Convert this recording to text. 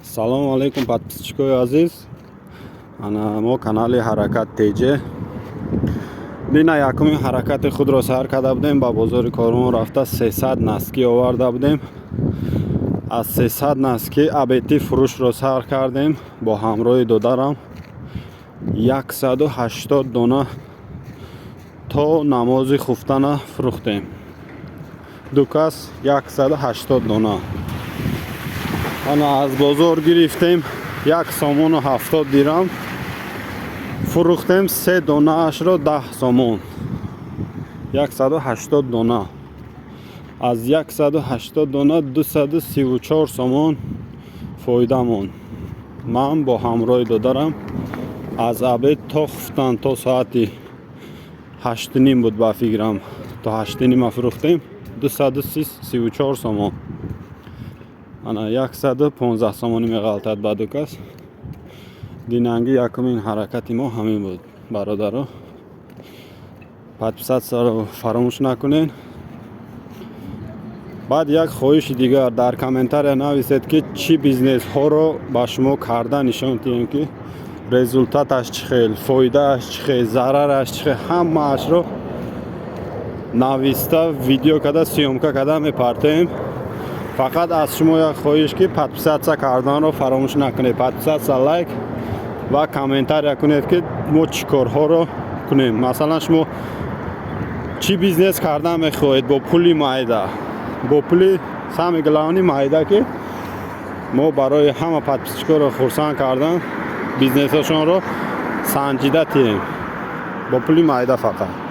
Салому алейкум подписчикои азиз. Мо канали Ҳаракат ТЖ. Бина якумин ҳаракати худро сар карда будем. Ба бозори Кормон рафта 300 наски оварда будем. аз 300 наски абети фурӯшро сар кардем бо ҳамроҳи додарам. 180 дона то намози хуфтана фурӯхтем. ду кас 180 дона. аз бозор гирифтем 1 сомону 70 дирам, фурӯхтем 3 донаашро 10 сомон. 180 дона. аз 180 дона 234 сомон фоида монд. ман бо ҳамроҳи додарам аз абед то хуфтан то соати 8:30 буд ба фикрам, то 8:30 фурӯхтем 234 сомон. 115 сомонӣ меғалтад ба ду кас. динанги якумин ҳаракати мо ҳамин буд. бародаро, подписатсияро фаромӯш накунед. баъд як хоҳиши дигар, дар комментария нависед ки чӣ бизнесҳоро ба шумо карда нишон диҳем ки результаташ чӣ хел, фоидааш чӣ хел, зарараш чӣ хел, ҳамаашро нависта видео карда сиёмка карда мепартем. фақат аз шумо як хоҳиш ки подписатсия карданро фаромӯш накунед. подписатсия, лайк ва комментария кунед ки мо чӣ корҳоро кунем. масалан шумо чӣ бизнес кардан мехоҳед бо пули майда, бо пули сами главни майда, ки мо барои ҳама подписчикоро хурсанд кардан бизнесашонро санҷида тием бо пули майда фақат.